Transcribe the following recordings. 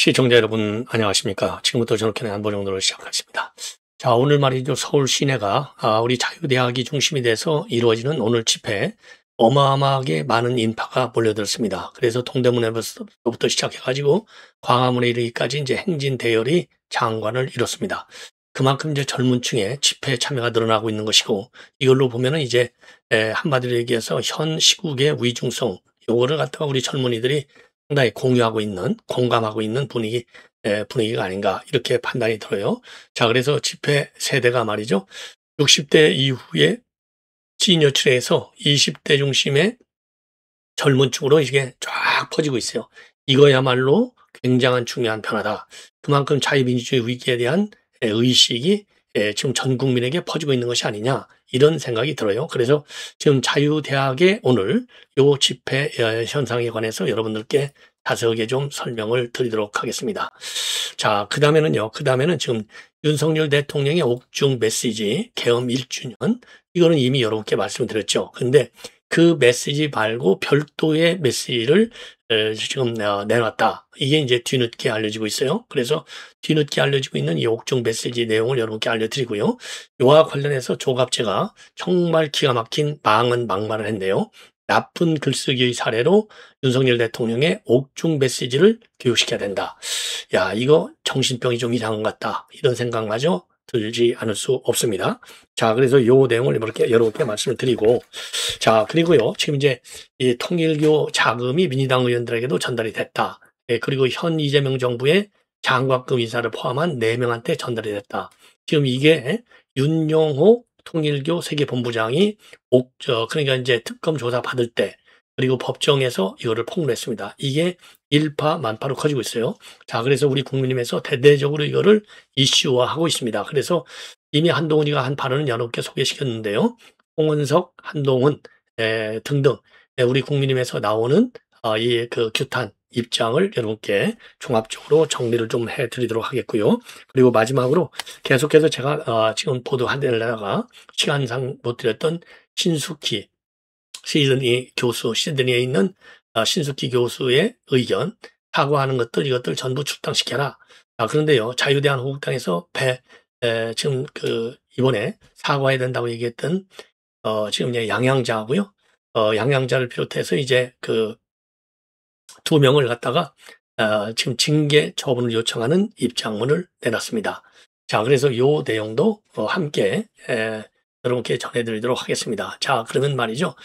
시청자 여러분 안녕하십니까. 지금부터 저녁에 안보정도를 시작하겠습니다. 자, 오늘 말이죠. 서울 시내가 우리 자유대학이 중심이 돼서 이루어지는 오늘 집회에 어마어마하게 많은 인파가 몰려들었습니다. 그래서 동대문에서부터 시작해가지고 광화문에 이르기까지 이제 행진 대열이 장관을 이뤘습니다. 그만큼 이제 젊은 층의 집회에 참여가 늘어나고 있는 것이고, 이걸로 보면은 이제 한마디로 얘기해서 현 시국의 위중성, 요거를 갖다가 우리 젊은이들이 상당히 공감하고 있는 분위기가 아닌가, 이렇게 판단이 들어요. 자, 그래서 집회 세대가 말이죠. 60대 이후에 시니어층에서 20대 중심의 젊은 층으로 이게 쫙 퍼지고 있어요. 이거야말로 굉장한 중요한 변화다. 그만큼 자유민주주의 위기에 대한 의식이 지금 전 국민에게 퍼지고 있는 것이 아니냐, 이런 생각이 들어요. 그래서 지금 자유대학의 오늘 요 집회 현상에 관해서 여러분들께 자세하게 좀 설명을 드리도록 하겠습니다. 자, 그 다음에는 지금 윤석열 대통령의 옥중 메시지 계엄 1주년, 이거는 이미 여러분께 말씀드렸죠. 근데 그 메시지 말고 별도의 메시지를 지금 내놨다. 이게 이제 뒤늦게 알려지고 있어요. 그래서 뒤늦게 알려지고 있는 이 옥중 메시지 내용을 여러분께 알려드리고요. 이와 관련해서 조갑제가 정말 기가 막힌 막말을 했네요. 나쁜 글쓰기의 사례로 윤석열 대통령의 옥중 메시지를 교육시켜야 된다. 야, 이거 정신병이 좀 이상한 것 같다, 이런 생각마저 들지 않을 수 없습니다. 자, 그래서 요 내용을 이렇게 여러분께 말씀을 드리고, 자, 그리고요, 지금 이제 이 통일교 자금이 민주당 의원들에게도 전달이 됐다. 그리고 현 이재명 정부의 장관급 인사를 포함한 4명한테 전달이 됐다. 지금 이게 윤용호 통일교 세계본부장이 그러니까 이제 특검 조사 받을 때, 그리고 법정에서 이거를 폭로했습니다. 이게 일파만파로 커지고 있어요. 자, 그래서 우리 국민의힘에서 대대적으로 이거를 이슈화하고 있습니다. 그래서 이미 한동훈이가 한 발언은 여러분께 소개시켰는데요. 홍은석, 한동훈 등등 우리 국민의힘에서 나오는 이 그 규탄 입장을 여러분께 종합적으로 정리를 좀 해드리도록 하겠고요. 그리고 마지막으로 계속해서 제가 지금 보도하려다가 시간상 못 드렸던 시드니에 있는 신숙희 교수의 의견, 사과하는 것들, 이것들 전부 출당시켜라. 그런데요, 자유대한 호국당에서 지금 이번에 사과해야 된다고 얘기했던 지금 이제 양양자하고요, 양양자를 비롯해서 이제 두 명을 갖다가 지금 징계 처분을 요청하는 입장문을 내놨습니다. 자, 그래서 요 내용도 함께 여러분께 전해드리도록 하겠습니다. 자, 그러면 말이죠.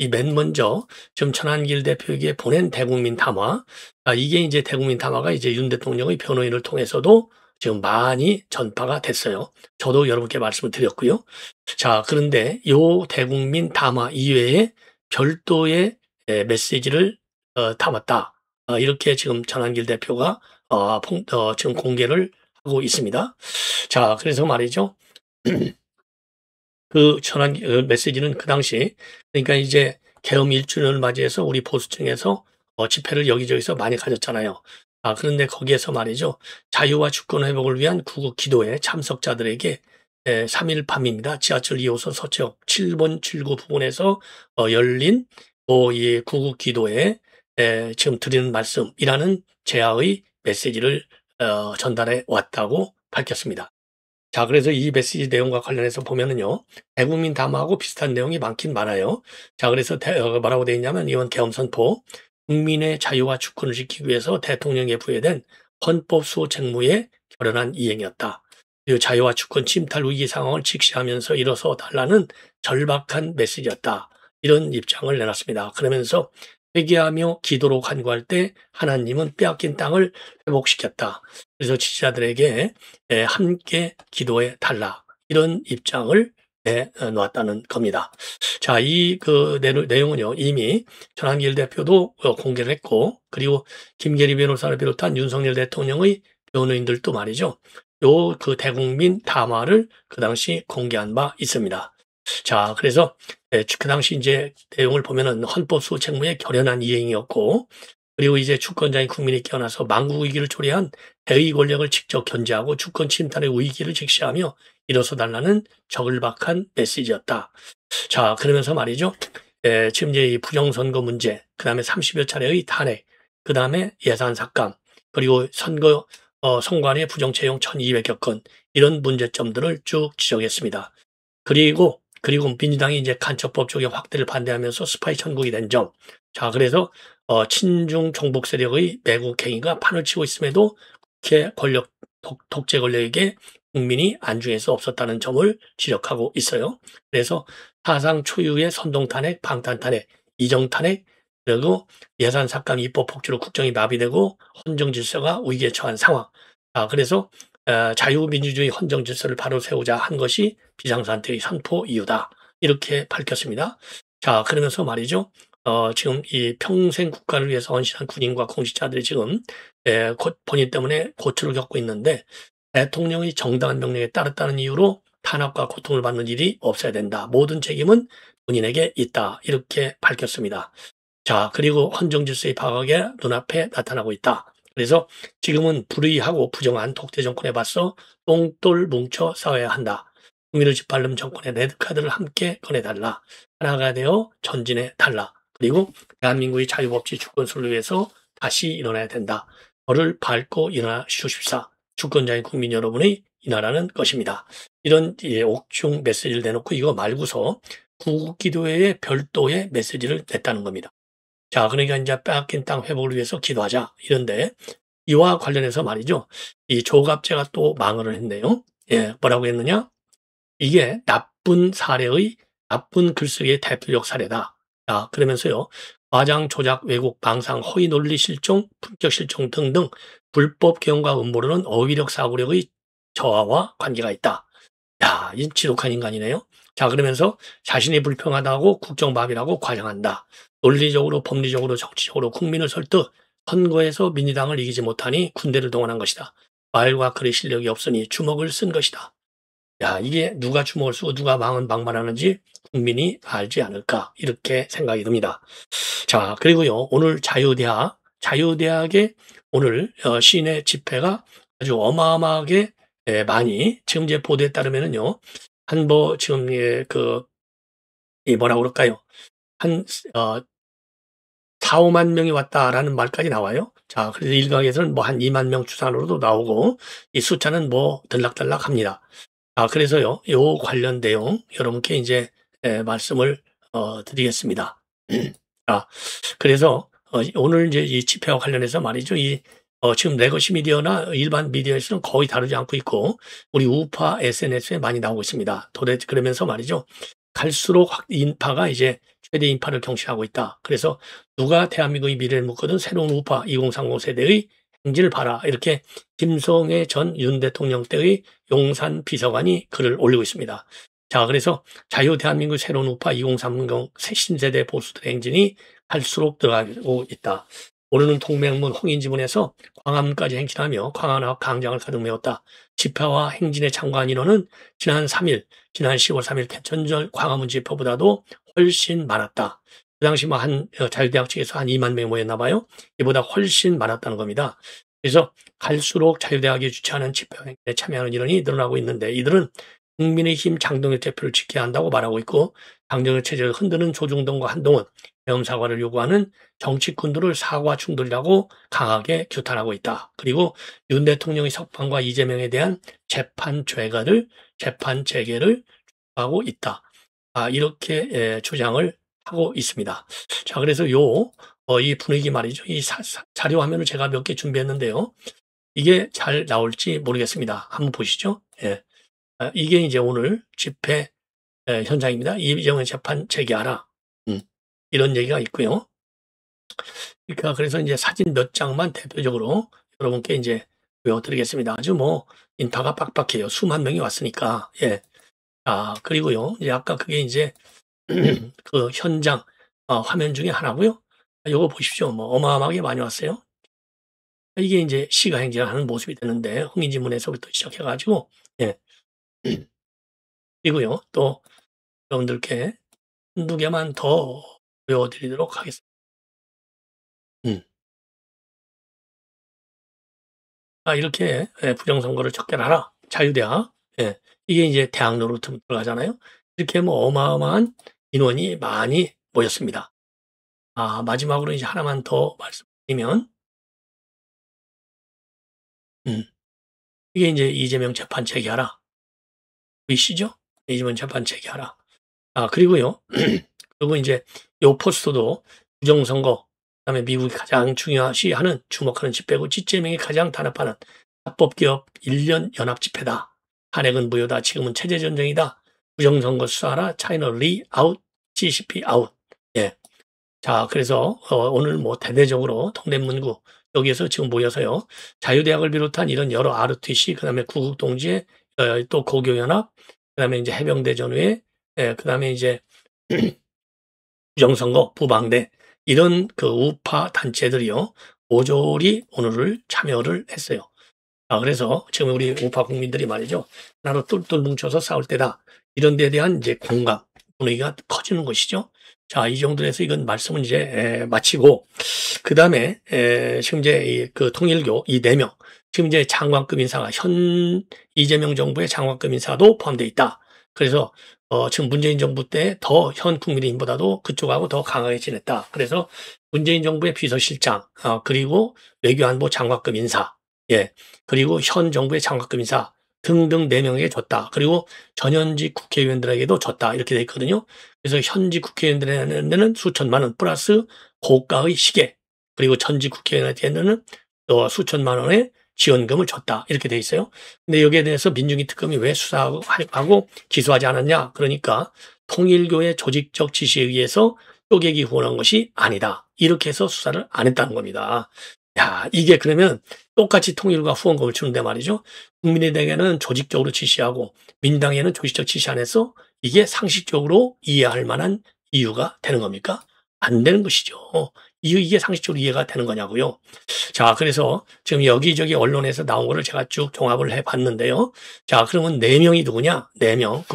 이 맨 먼저 지금 천안길 대표에게 보낸 대국민 담화, 이게 이제 대국민 담화가 이제 윤 대통령의 변호인을 통해서도 지금 많이 전파가 됐어요. 저도 여러분께 말씀을 드렸고요. 자, 그런데 요 대국민 담화 이외에 별도의 메시지를 담았다. 이렇게 지금 천안길 대표가 지금 공개를 하고 있습니다. 자, 그래서 말이죠. 천안길 메시지는 그 당시, 그러니까 이제 계엄 1주년을 맞이해서 우리 보수층에서 집회를 여기저기서 많이 가졌잖아요. 그런데 거기에서 말이죠. 자유와 주권 회복을 위한 구국 기도회 참석자들에게 3일 밤입니다. 지하철 2호선 서초역 7번 7구 부근에서 열린 이 구국 기도회 지금 드리는 말씀이라는 제하의 메시지를 전달해 왔다고 밝혔습니다. 자, 그래서 이 메시지 내용과 관련해서 보면은요, 대국민 담화하고 비슷한 내용이 많긴 많아요. 자, 그래서 뭐라고 되어 있냐면, 이번 계엄 선포, 국민의 자유와 주권을 지키기 위해서 대통령에 부여된 헌법 수호 책무의 결연한 이행이었다. 그리고 자유와 주권 침탈 위기 상황을 직시하면서 일어서 달라는 절박한 메시지였다. 이런 입장을 내놨습니다. 그러면서 회개하며 기도로 간구할 때 하나님은 빼앗긴 땅을 회복시켰다. 그래서 지지자들에게 함께 기도해 달라, 이런 입장을 내놓았다는 겁니다. 자, 이 내용은요, 이미 전한길 대표도 공개를 했고, 그리고 김계리 변호사를 비롯한 윤석열 대통령의 변호인들도 말이죠, 대국민 담화를 그 당시 공개한 바 있습니다. 자, 그래서 그 당시 이제 내용을 보면은 헌법 수호 책무의 결연한 이행이었고, 그리고 이제 주권자인 국민이 깨어나서 망국 위기를 초래한 대의 권력을 직접 견제하고 주권 침탈의 위기를 직시하며 일어서 달라는 저글박한 메시지였다. 자, 그러면서 말이죠. 지금 이제 이 부정선거 문제, 그 다음에 30여 차례의 탄핵, 그 다음에 예산 삭감, 그리고 선관위 부정 채용 1,200여 건 이런 문제점들을 쭉 지적했습니다. 그리고 민주당이 이제 간첩법 적용 확대를 반대하면서 스파이 천국이 된 점. 자, 그래서 친중 종북 세력의 매국 행위가 판을 치고 있음에도 국회 권력 독재 권력에게 국민이 안중할 수 없었다는 점을 지적하고 있어요. 그래서 사상 초유의 선동탄핵, 방탄탄핵, 이정탄핵, 그리고 예산 삭감 입법 폭주로 국정이 마비되고 헌정 질서가 위기에 처한 상황. 그래서 자유민주주의 헌정 질서를 바로 세우자 한 것이 비상사태의 선포 이유다. 이렇게 밝혔습니다. 자, 그러면서 말이죠. 지금 이 평생 국가를 위해서 헌신한 군인과 공직자들이 지금 본인 때문에 고초를 겪고 있는데 대통령의 정당한 명령에 따랐다는 이유로 탄압과 고통을 받는 일이 없어야 된다. 모든 책임은 본인에게 있다. 이렇게 밝혔습니다. 자, 그리고 헌정 질서의 파악이 눈앞에 나타나고 있다. 그래서 지금은 불의하고 부정한 독재 정권에 맞서 똥돌 뭉쳐 싸워야 한다. 국민을 짓밟는 정권의 레드카드를 함께 꺼내달라. 하나가 되어 전진해 달라. 그리고 대한민국의 자유법치 주권수를 위해서 다시 일어나야 된다. 저를 밟고 일어나 주십사. 주권자인 국민 여러분의 이 나라는 것입니다. 이런 옥중 메시지를 내놓고 이거 말고서 구국기도회에 별도의 메시지를 냈다는 겁니다. 자, 그러니까 이제 빼앗긴 땅 회복을 위해서 기도하자. 이런데 이와 관련해서 말이죠. 이 조갑제가 또 망언을 했네요. 뭐라고 했느냐? 이게 나쁜 글쓰기의 대표적 사례다. 자, 그러면서요. 과장, 조작, 왜곡, 망상, 허위 논리 실종, 품격 실종 등등 불법 개헌과 음모론은 어휘력 사고력의 저하와 관계가 있다. 야, 이 지독한 인간이네요. 자, 그러면서 자신이 불평하다고 국정마비라고 과장한다. 논리적으로, 법리적으로, 정치적으로 국민을 설득, 선거에서 민주당을 이기지 못하니 군대를 동원한 것이다. 말과 글의 실력이 없으니 주먹을 쓴 것이다. 야, 이게 누가 주먹을 쓰고 누가 망언방말하는지 국민이 알지 않을까 이렇게 생각이 듭니다. 자, 그리고요 오늘 자유대학의 오늘 시내 집회가 아주 어마어마하게 많이 지금 이제 보도에 따르면은요 지금 뭐라 그럴까요? 한 4, 5만 명이 왔다라는 말까지 나와요. 자, 그래서 일각에서는 뭐 한 2만 명 추산으로도 나오고 이 숫자는 뭐 들락달락합니다. 그래서요, 요 관련 내용 여러분께 이제 말씀을 드리겠습니다. 그래서 오늘 이제 이 집회와 관련해서 말이죠. 지금 레거시 미디어나 일반 미디어에서는 거의 다루지 않고 있고 우리 우파 SNS에 많이 나오고 있습니다. 도대체 그러면서 말이죠. 갈수록 인파가 이제 최대 인파를 경신하고 있다. 그래서 누가 대한민국의 미래를 묻거든 새로운 우파 2030 세대의 행진을 봐라. 이렇게 김성애 전 윤 대통령 때의 용산 비서관이 글을 올리고 있습니다. 자, 그래서 자유 대한민국 새로운 우파 2030 신세대 보수들의 행진이 갈수록 들어가고 있다. 오르는 통맹문 홍인지문에서 광화문까지 행진하며 광화나 광장을 가득 메웠다. 집회와 행진에 참가한 인원은 지난 10월 3일 개천절 광화문 집회보다도 훨씬 많았다. 그 당시 자유대학 측에서 한 2만 명이 모였나 봐요. 이보다 훨씬 많았다는 겁니다. 그래서 갈수록 자유대학이 주최하는 집회 행진에 참여하는 인원이 늘어나고 있는데 이들은 국민의힘 장동혁 대표를 지켜야 한다고 말하고 있고 장동혁 체제를 흔드는 조중동과 한동훈, 계엄 사과를 요구하는 정치꾼들을 사과 충돌이라고 강하게 규탄하고 있다. 그리고 윤 대통령의 석방과 이재명에 대한 재판 재개를 하고 있다. 이렇게 주장을 하고 있습니다. 자, 그래서 이 분위기 말이죠. 이 자료 화면을 제가 몇 개 준비했는데요. 이게 잘 나올지 모르겠습니다. 한번 보시죠. 이게 이제 오늘 집회 현장입니다. 이재명 재판 재개하라. 이런 얘기가 있고요. 그러니까 그래서 이제 사진 몇 장만 대표적으로 여러분께 이제 보여드리겠습니다. 아주 인파가 빡빡해요. 수만 명이 왔으니까. 그리고요. 이제 아까 그게 이제 그 현장 화면 중에 하나고요. 요거 보십시오. 어마어마하게 많이 왔어요. 이게 이제 시가 행진하는 모습이 되는데 홍인지문에서부터 시작해가지고 그리고요. 또 여러분들께 한두 개만 더 보여드리도록 하겠습니다. 이렇게 부정선거를 척결하라. 자유대학. 이게 이제 대학 노릇 들어가잖아요. 이렇게 어마어마한 인원이 많이 모였습니다. 마지막으로 이제 하나만 더 말씀드리면 이게 이제 이재명 재판 재개하라. 보이시죠? 이재명 재판 재개하라. 그리고요. 그리고 이제 요 포스터도 부정선거, 그다음에 미국이 가장 중요시하는 주목하는 집회고 이재명이 가장 단합하는 합법기업 1년 연합 집회다. 탄핵은 무효다. 지금은 체제전쟁이다. 부정선거 수사하라. 차이너 리 아웃, CCP 아웃. 예. 자, 그래서 오늘 뭐 대대적으로 동대문구 여기에서 지금 모여서요. 자유대학을 비롯한 이런 여러 ROTC, 그다음에 구국동지회, 또 고교연합, 그다음에 이제 해병대전후회, 그다음에 이제 부정선거, 부방대 이런 그 우파 단체들이요. 모조리 오늘을 참여를 했어요. 그래서 지금 우리 우파 국민들이 말이죠. 나로 똘똘 뭉쳐서 싸울 때다. 이런 데에 대한 이제 공감, 분위기가 커지는 것이죠. 자, 이 정도로 해서 이건 말씀은 이제 마치고, 그 다음에 지금 이제 그 통일교 이 4명, 지금 이제 장관급 인사가 현 이재명 정부의 장관급 인사도 포함되어 있다. 그래서 지금 문재인 정부 때 더 현 국민의힘보다도 그쪽하고 더 강하게 지냈다. 그래서 문재인 정부의 비서실장, 그리고 외교안보 장관급 인사, 예, 그리고 현 정부의 장관급 인사 등등 4명에게 줬다. 그리고 전현직 국회의원들에게도 줬다. 이렇게 돼 있거든요. 그래서 현직 국회의원들에게는 수천만 원 플러스 고가의 시계, 그리고 전직 국회의원한테는 수천만 원의 지원금을 줬다. 이렇게 돼 있어요. 근데 여기에 대해서 민중기 특검이 왜 수사하고 기소하지 않았냐? 그러니까 통일교의 조직적 지시에 의해서 쪼개기 후원한 것이 아니다. 이렇게 해서 수사를 안 했다는 겁니다. 야, 이게 그러면 똑같이 통일과 후원금을 주는데 말이죠. 국민의당에는 조직적으로 지시하고 민당에는 조직적 지시 안 해서 이게 상식적으로 이해할 만한 이유가 되는 겁니까? 안 되는 것이죠. 이게 상식적으로 이해가 되는 거냐고요. 자, 그래서 지금 여기저기 언론에서 나온 거를 제가 쭉 종합을 해봤는데요. 자, 그러면 4명이 누구냐? 4명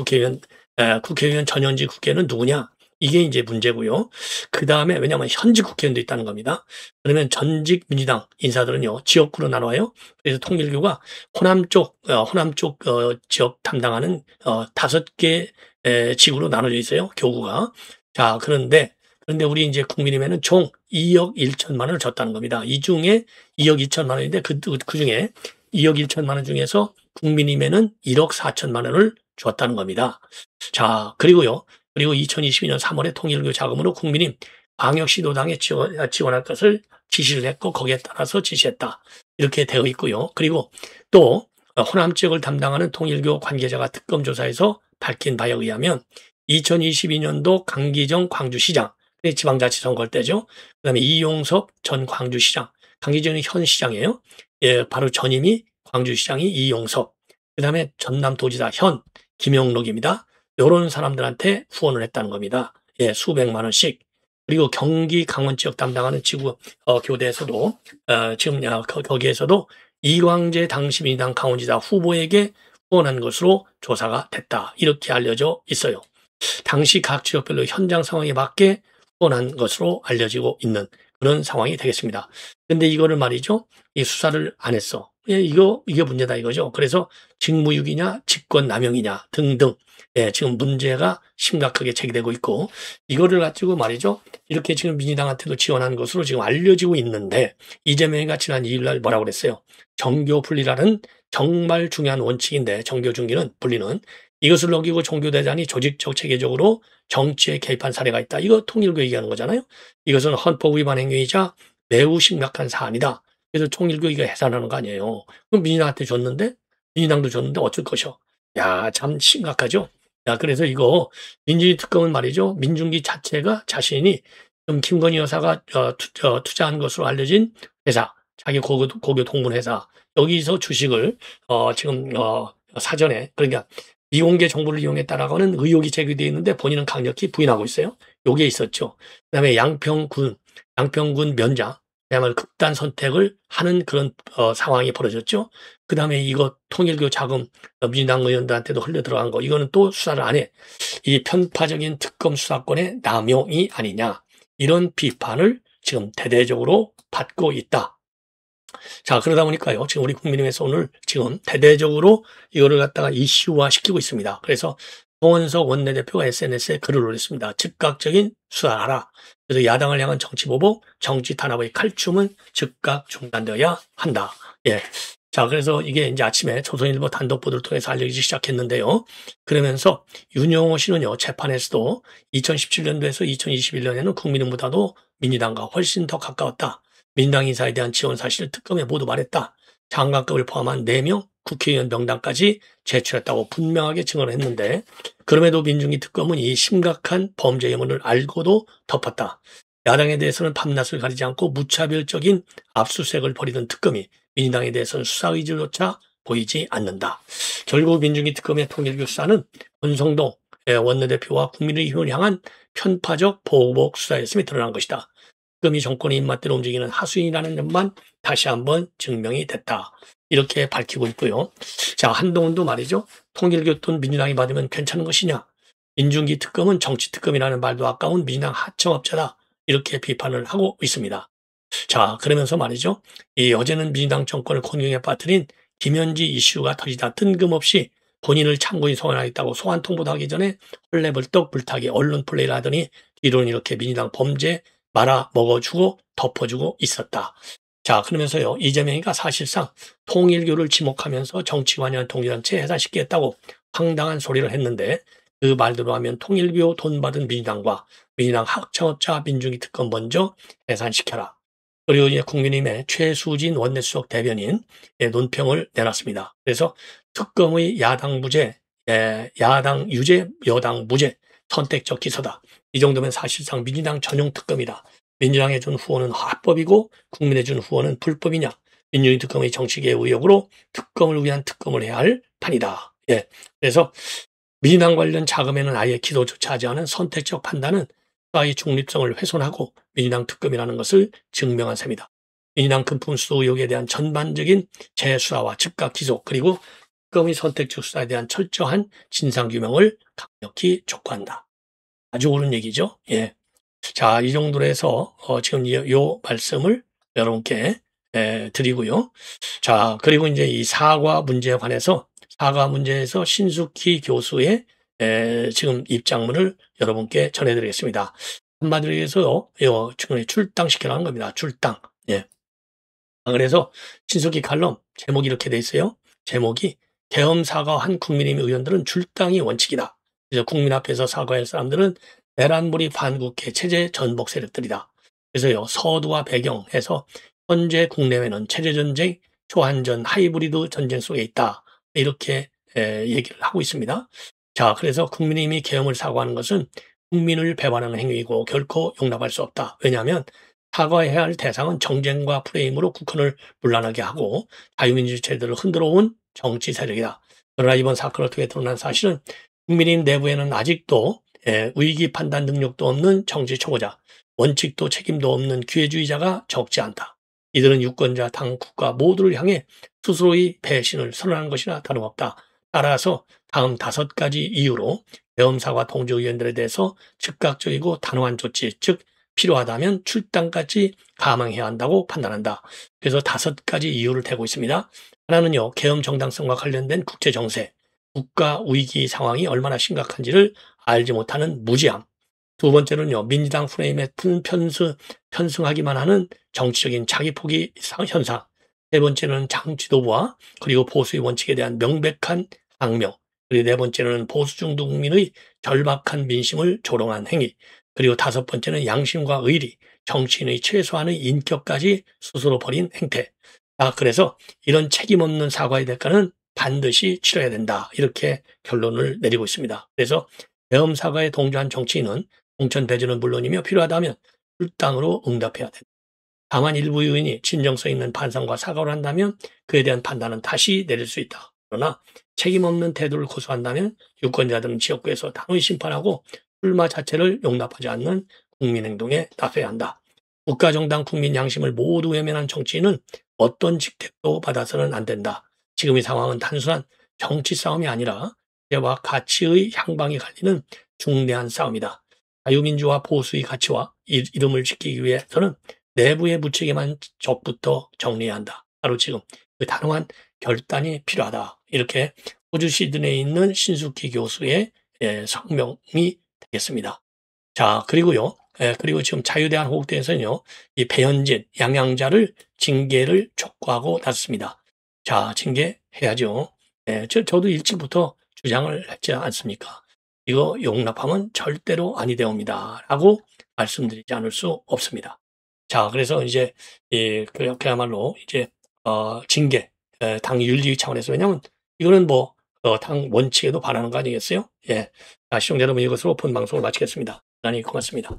국회의원 전현직 국회의원은 누구냐? 이게 이제 문제고요. 그 다음에 왜냐하면 현직 국회의원도 있다는 겁니다. 그러면 전직 민주당 인사들은요 지역구로 나눠요. 그래서 통일교가 호남 쪽 지역 담당하는 5개 지구로 나눠져 있어요. 교구가. 자, 그런데 우리 이제 국민의힘에는 총 2억 1천만 원을 줬다는 겁니다. 이 중에 2억 2천만 원인데 그 중에 2억 1천만 원 중에서 국민의힘에는 1억 4천만 원을 줬다는 겁니다. 자, 그리고 2022년 3월에 통일교 자금으로 국민의힘 광역시도당에 지원할 것을 지시를 했고 거기에 따라서 지시했다. 이렇게 되어 있고요. 그리고 또 호남 지역을 담당하는 통일교 관계자가 특검 조사에서 밝힌 바에 의하면 2022년도 강기정 광주시장, 지방자치선거 때죠. 그다음에 이용섭 전 광주시장, 강기정이 현 시장이에요. 예, 바로 전임이 광주시장이 이용섭. 그다음에 전남도지사 현 김영록입니다. 이런 사람들한테 후원을 했다는 겁니다. 예, 수백만 원씩. 그리고 경기 강원 지역 담당하는 지구 교대에서도 지금 거기에서도 이광재 당시 민주당 강원지사 후보에게 후원한 것으로 조사가 됐다. 이렇게 알려져 있어요. 당시 각 지역별로 현장 상황에 맞게 후원한 것으로 알려지고 있는 그런 상황이 되겠습니다. 근데 이거를 말이죠. 이 수사를 안 했어. 예, 이게 문제다 이거죠. 그래서 직무유기냐 직권남용이냐 등등 지금 문제가 심각하게 제기되고 있고 이거를 가지고 말이죠. 이렇게 지금 민주당한테도 지원한 것으로 지금 알려지고 있는데 이재명이가 지난 2일 날 뭐라고 그랬어요. 정교 분리라는 정말 중요한 원칙인데 정교 중기는 분리는 이것을 어기고 종교대장이 조직적 체계적으로 정치에 개입한 사례가 있다. 이거 통일교 얘기하는 거잖아요. 이것은 헌법 위반 행위이자 매우 심각한 사안이다. 그래서 통일교 이거 해산하는 거 아니에요. 그럼 민주당한테 줬는데 민주당도 줬는데 어쩔 것이요. 야, 참 심각하죠. 야, 그래서 이거 민주주의 특검은 말이죠. 민중기 자체가 자신이 좀 김건희 여사가 투자한 것으로 알려진 회사, 자기 고교 동문 회사 여기서 주식을 지금 사전에 그러니까 미공개 정보를 이용했다라고는 의혹이 제기되어 있는데 본인은 강력히 부인하고 있어요. 요게 있었죠. 그다음에 양평군 면장 그야말로 극단 선택을 하는 그런 상황이 벌어졌죠. 그다음에 이거 통일교 자금 민주당 의원들한테도 흘려 들어간 거 이거는 또 수사를 안 해. 이 편파적인 특검 수사권의 남용이 아니냐 이런 비판을 지금 대대적으로 받고 있다. 자, 그러다 보니까요. 지금 우리 국민의힘에서 오늘 지금 대대적으로 이거를 갖다가 이슈화 시키고 있습니다. 그래서 송원석 원내대표가 SNS에 글을 올렸습니다. 즉각적인 수사하라. 그래서 야당을 향한 정치보복, 정치 탄압의 칼춤은 즉각 중단되어야 한다. 예. 자, 그래서 이게 이제 아침에 조선일보 단독 보도를 통해서 알려지기 시작했는데요. 그러면서 윤영호 씨는요, 재판에서도 2017년도에서 2021년에는 국민의힘보다도 민주당과 훨씬 더 가까웠다. 민당 인사에 대한 지원 사실을 특검에 모두 말했다. 장관급을 포함한 4명 국회의원 명단까지 제출했다고 분명하게 증언을 했는데, 그럼에도 민중기 특검은 이 심각한 범죄 여문을 알고도 덮었다. 야당에 대해서는 밤낮을 가리지 않고 무차별적인 압수수색을 벌이던 특검이 민주당에 대해서는 수사 의지조차 보이지 않는다. 결국 민중기 특검의 통일교 수사는 권성동 원내대표와 국민의힘을 향한 편파적 보복 수사였음이 드러난 것이다. 특검이 정권의 입맛대로 움직이는 하수인이라는 점만 다시 한번 증명이 됐다. 이렇게 밝히고 있고요. 자, 한동훈도 말이죠. 통일교통 민주당이 받으면 괜찮은 것이냐. 민중기 특검은 정치특검이라는 말도 아까운 민주당 하청업자다. 이렇게 비판을 하고 있습니다. 자, 그러면서 말이죠. 이 어제는 민주당 정권을 곤경에 빠뜨린 김현지 이슈가 터지다 뜬금없이 본인을 참고인 소환하겠다고 소환 통보도 하기 전에 헐레벌떡 불타기 언론 플레이를 하더니 뒤로는 이렇게 민주당 범죄 말아 먹어주고 덮어주고 있었다. 자, 그러면서요. 이재명이가 사실상 통일교를 지목하면서 정치관이나 통일단체 해산시키겠다고 황당한 소리를 했는데 그 말대로 하면 통일교 돈 받은 민주당과 민주당 학창업자 민중기 특검 먼저 해산시켜라. 그리고 이제 국민의힘의 최수진 원내수석 대변인 논평을 내놨습니다. 그래서 특검의 야당 무죄, 야당 유죄, 여당 무죄, 선택적 기소다. 이 정도면 사실상 민주당 전용 특검이다. 민주당에 준 후원은 합법이고 국민에 준 후원은 불법이냐. 민중기 특검의 정치계의 의혹으로 특검을 위한 특검을 해야 할 판이다. 예. 그래서 민주당 관련 자금에는 아예 기도조차 하지 않은 선택적 판단은 수사의 중립성을 훼손하고 민주당 특검이라는 것을 증명한 셈이다. 민주당 금품 수수 의혹에 대한 전반적인 재수사와 즉각 기소 그리고 특검의 선택적 수사에 대한 철저한 진상규명을 강력히 촉구한다. 아주 옳은 얘기죠. 예. 자, 이 정도로 해서 지금 요 말씀을 여러분께 드리고요. 자, 그리고 이제 이 사과 문제에 관해서 사과 문제에서 신숙희 교수의 지금 입장문을 여러분께 전해드리겠습니다. 한마디로 해서 지금 출당시키라는 겁니다. 출당. 예. 그래서 신숙희 칼럼 제목이 이렇게 돼 있어요. 제목이 계엄 사과한 국민의힘 의원들은 출당이 원칙이다. 그래서 국민 앞에서 사과할 사람들은 내란몰이 반국회 체제 전복 세력들이다. 그래서요 서두와 배경에서 현재 국내외는 체제전쟁, 초한전, 하이브리드 전쟁 속에 있다. 이렇게 얘기를 하고 있습니다. 자, 그래서 국민의힘이 계엄을 사과하는 것은 국민을 배반하는 행위이고 결코 용납할 수 없다. 왜냐하면 사과해야 할 대상은 정쟁과 프레임으로 국헌을 문란하게 하고 자유민주 체제를 흔들어 온 정치 세력이다. 그러나 이번 사건을 통해 드러난 사실은 국민의힘 내부에는 아직도 위기 판단 능력도 없는 정치 초보자, 원칙도 책임도 없는 기회주의자가 적지 않다. 이들은 유권자, 당, 국가 모두를 향해 스스로의 배신을 선언하는 것이나 다름없다. 따라서 다음 5가지 이유로 계엄사과 동조의원들에 대해서 즉각적이고 단호한 조치, 즉 필요하다면 출당까지 감행해야 한다고 판단한다. 그래서 5가지 이유를 대고 있습니다. 하나는요, 계엄 정당성과 관련된 국제 정세, 국가 위기 상황이 얼마나 심각한지를 알지 못하는 무지함. 두 번째는요, 민주당 프레임에 편승하기만 하는 정치적인 자기 포기 현상. 세 번째는 당 지도부와 그리고 보수의 원칙에 대한 명백한 악명. 그리고 네 번째는 보수 중도 국민의 절박한 민심을 조롱한 행위. 그리고 5번째는 양심과 의리, 정치인의 최소한의 인격까지 스스로 버린 행태. 그래서 이런 책임 없는 사과의 대가는 반드시 치러야 된다. 이렇게 결론을 내리고 있습니다. 그래서 계엄 사과에 동조한 정치인은 공천 배제는 물론이며 필요하다면 출당으로 응답해야 된다. 다만 일부 의원이 진정성 있는 반성과 사과를 한다면 그에 대한 판단은 다시 내릴 수 있다. 그러나 책임 없는 태도를 고수한다면 유권자들은 지역구에서 단호히 심판하고 출마 자체를 용납하지 않는 국민행동에 나서야 한다. 국가정당 국민 양심을 모두 외면한 정치인은 어떤 직책도 받아서는 안 된다. 지금의 상황은 단순한 정치 싸움이 아니라 제와 가치의 향방이 갈리는 중대한 싸움이다. 자유민주와 보수의 가치와 이름을 지키기 위해서는 내부의 무책임한 적부터 정리해야 한다. 바로 지금 그 단호한 결단이 필요하다. 이렇게 호주 시드니에 있는 신숙희 교수의 성명이 되겠습니다. 자, 그리고요. 그리고 지금 자유대한호국대에서는요, 이 배현진, 양양자를 징계를 촉구하고 났습니다. 자, 징계해야죠. 예, 저도 일찍부터 주장을 했지 않습니까? 이거 용납하면 절대로 아니 되옵니다. 라고 말씀드리지 않을 수 없습니다. 자, 그래서 이제, 그야말로 이제, 징계, 당 윤리 차원에서, 왜냐면 이거는 뭐, 당 원칙에도 반하는 거 아니겠어요? 예. 시청자 여러분, 이것으로 본 방송을 마치겠습니다. 대단히 고맙습니다.